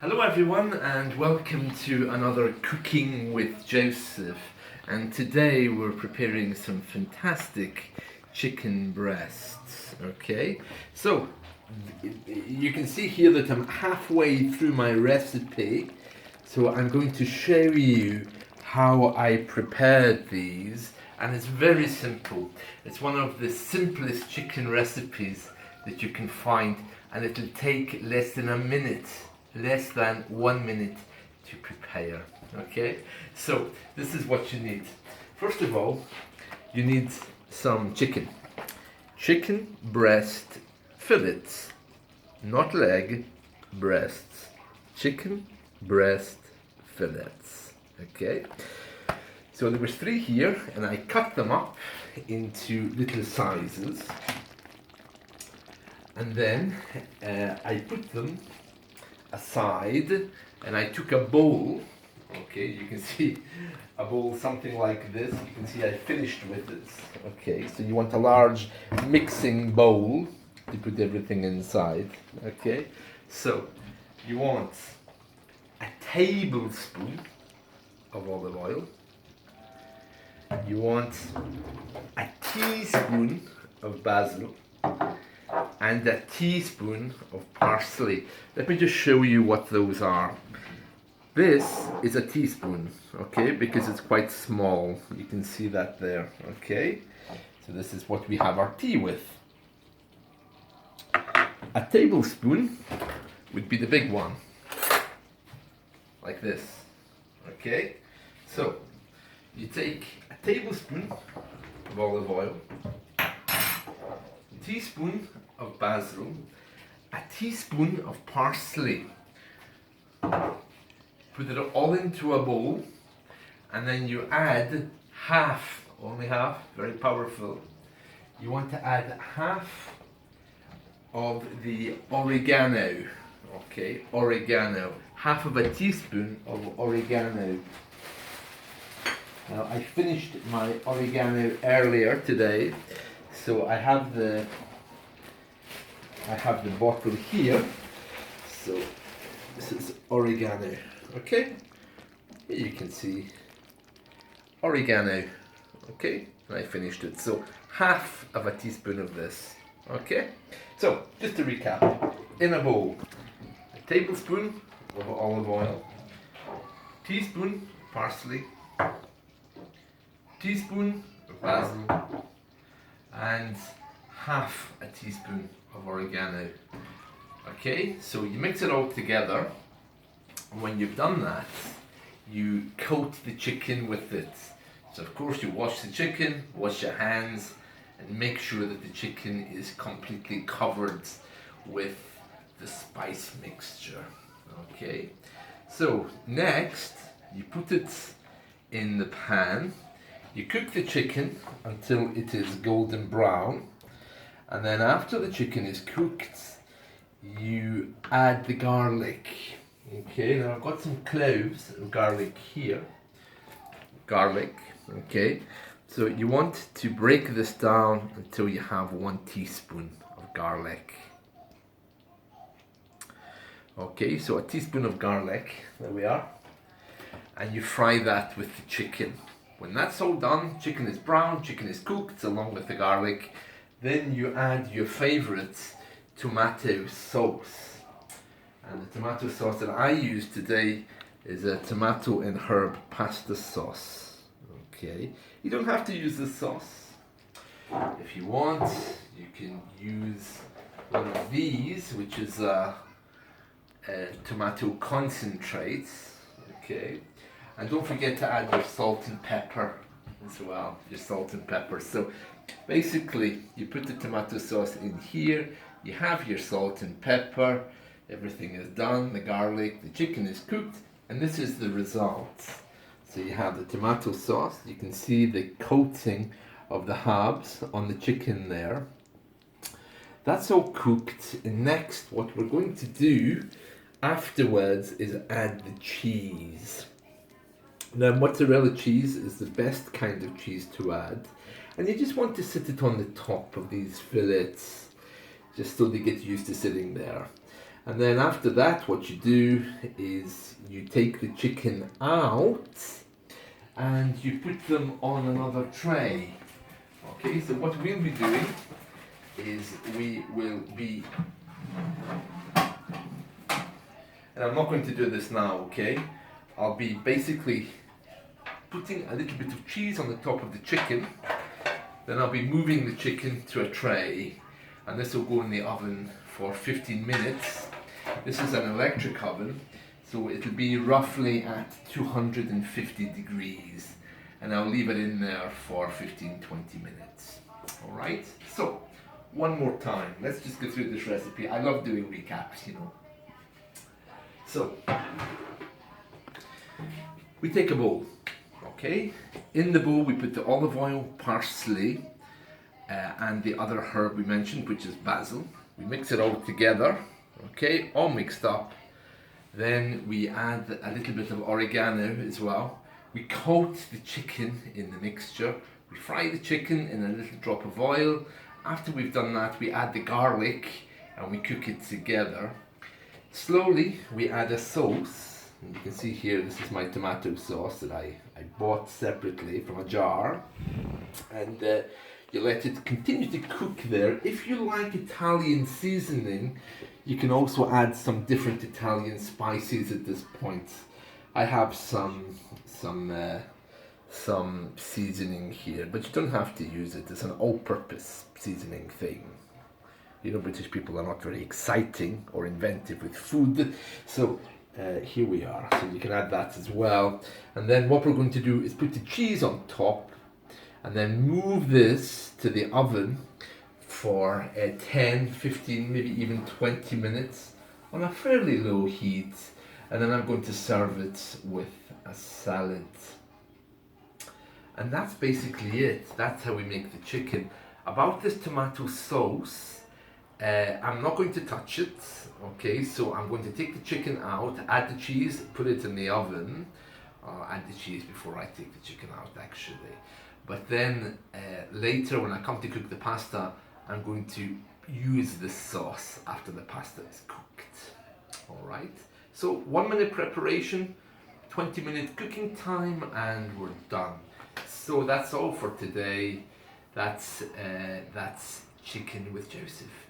Hello everyone and welcome to another Cooking with Joseph, and today we're preparing some fantastic chicken breasts. Okay, so you can see here that I'm halfway through my recipe, so I'm going to show you how I prepared these, and it's very simple. It's one of the simplest chicken recipes that you can find, and it'll take less than 1 minute to prepare. Okay, so this is what you need. First of all, you need some chicken breast fillets, not leg, breasts, chicken breast fillets. Okay, so there was 3 here and I cut them up into little sizes, and then I put them aside, and I took a bowl. Okay, you can see a bowl something like this. You can see I finished with this. Okay, so you want a large mixing bowl to put everything inside. Okay, so you want a tablespoon of olive oil, you want a teaspoon of basil, and a teaspoon of parsley. Let me just show you what those are. This is a teaspoon, okay, because it's quite small. You can see that there, okay? So this is what we have our tea with. A tablespoon would be the big one, like this, okay? So you take a tablespoon of olive oil, a teaspoon of basil, a teaspoon of parsley. Put it all into a bowl, and then you add only half, very powerful. You want to add half of the oregano, okay, oregano, half of a teaspoon of oregano. Now I finished my oregano earlier today, so I have the bottle here. So this is oregano, okay? Here you can see oregano, okay? I finished it. So half of a teaspoon of this, okay? So just to recap, in a bowl, a tablespoon of olive oil, teaspoon parsley, teaspoon of basil, and half a teaspoon of oregano. Okay, so you mix it all together, and when you've done that, you coat the chicken with it. So of course you wash the chicken, wash your hands, and make sure that the chicken is completely covered with the spice mixture. Okay, so next you put it in the pan, you cook the chicken until it is golden brown, and then after the chicken is cooked, you add the garlic. Okay, now I've got some cloves of garlic here. Garlic, okay. So you want to break this down until you have 1 teaspoon of garlic. Okay, so a teaspoon of garlic, there we are. And you fry that with the chicken. When that's all done, chicken is brown, chicken is cooked along with the garlic, then you add your favorite tomato sauce. And the tomato sauce that I use today is a tomato and herb pasta sauce. Okay, you don't have to use this sauce. If you want, you can use one of these, which is a tomato concentrate. Okay, and don't forget to add your salt and pepper as well, your salt and pepper. So basically, you put the tomato sauce in here, you have your salt and pepper, everything is done, the garlic, the chicken is cooked, and this is the result. So you have the tomato sauce, you can see the coating of the herbs on the chicken there. That's all cooked, and next what we're going to do afterwards is add the cheese. Now mozzarella cheese is the best kind of cheese to add, and you just want to sit it on the top of these fillets just so they get used to sitting there. And then after that, what you do is you take the chicken out and you put them on another tray. Okay, so what we'll be doing is we will be, and I'm not going to do this now, okay? I'll be basically putting a little bit of cheese on the top of the chicken, then I'll be moving the chicken to a tray, and this will go in the oven for 15 minutes. This is an electric oven, so it'll be roughly at 250 degrees, and I'll leave it in there for 15-20 minutes. Alright, so one more time, let's just go through this recipe. I love doing recaps, you know. So, we take a bowl, okay? In the bowl we put the olive oil, parsley, and the other herb we mentioned, which is basil. We mix it all together, okay, all mixed up. Then we add a little bit of oregano as well. We coat the chicken in the mixture. We fry the chicken in a little drop of oil. After we've done that, we add the garlic and we cook it together. Slowly, we add a sauce. And you can see here, this is my tomato sauce that I bought separately from a jar. And you let it continue to cook there. If you like Italian seasoning, you can also add some different Italian spices at this point. I have some seasoning here, but you don't have to use it. It's an all-purpose seasoning thing. You know, British people are not very exciting or inventive with food, so here we are. So you can add that as well. And then what we're going to do is put the cheese on top, and then move this to the oven for 10, 15, maybe even 20 minutes on a fairly low heat. And then I'm going to serve it with a salad. And that's basically it. That's how we make the chicken. About this tomato sauce, I'm not going to touch it. Okay, so I'm going to take the chicken out, add the cheese, put it in the oven. Add the cheese before I take the chicken out, actually. But then later when I come to cook the pasta, I'm going to use this sauce after the pasta is cooked. Alright, so 1 minute preparation, 20-minute cooking time, and we're done. So that's all for today. That's chicken with Joseph.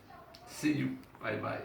See you. Bye bye.